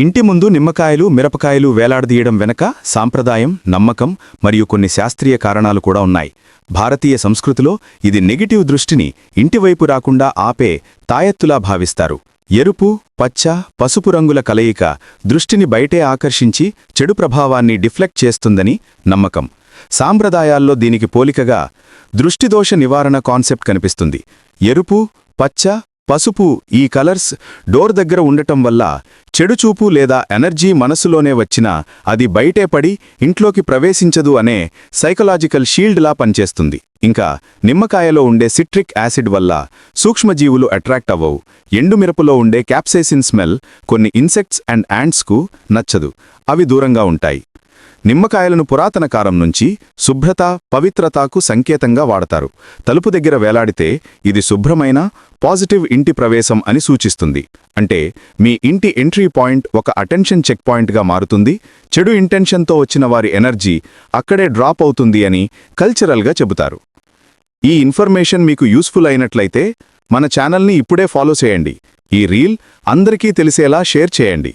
ఇంటి ముందు నిమ్మకాయలు మిరపకాయలు వేలాడదీయడం వెనక సాంప్రదాయం, నమ్మకం మరియు కొన్ని శాస్త్రీయ కారణాలు కూడా ఉన్నాయి. భారతీయ సంస్కృతిలో ఇది నెగిటివ్ దృష్టిని ఇంటివైపు రాకుండా ఆపే తాయెత్తులా భావిస్తారు. ఎరుపు, పచ్చ, పసుపు రంగుల కలయిక దృష్టిని బయటే ఆకర్షించి చెడు ప్రభావాన్ని డిఫ్లెక్ట్ చేస్తుందని నమ్మకం. సాంప్రదాయాల్లో దీనికి పోలికగా దృష్టిదోష నివారణ కాన్సెప్ట్ కనిపిస్తుంది. ఎరుపు, పచ్చ, పసుపు ఈ కలర్స్ డోర్ దగ్గర ఉండటం వల్ల చెడుచూపు లేదా ఎనర్జీ మనసులోనే వచ్చినా అది బయటే పడి ఇంట్లోకి ప్రవేశించదు అనే సైకలాజికల్ షీల్డ్లా పనిచేస్తుంది. ఇంకా నిమ్మకాయలో ఉండే సిట్రిక్ యాసిడ్ వల్ల సూక్ష్మజీవులు అట్రాక్ట్ అవ్వవు. ఎండుమిరపులో ఉండే క్యాప్సైసిన్ స్మెల్ కొన్ని ఇన్సెక్ట్స్ అండ్ యాంట్స్కు నచ్చదు, అవి దూరంగా ఉంటాయి. నిమ్మకాయలను పురాతన కాలం నుంచి శుభ్రత, పవిత్రతకు సంకేతంగా వాడతారు. తలుపు దగ్గర వేలాడితే ఇది శుభ్రమైన, పాజిటివ్ ఇంటి ప్రవేశం అని సూచిస్తుంది. అంటే మీ ఇంటి ఎంట్రీ పాయింట్ ఒక అటెన్షన్ చెక్ పాయింట్గా మారుతుంది. చెడు ఇంటెన్షన్తో వచ్చిన వారి ఎనర్జీ అక్కడే డ్రాప్ అవుతుంది అని కల్చరల్గా చెబుతారు. ఈ ఇన్ఫర్మేషన్ మీకు యూస్ఫుల్ అయినట్లయితే మన ఛానల్ని ఇప్పుడే ఫాలో చేయండి. ఈ రీల్ అందరికీ తెలిసేలా షేర్ చేయండి.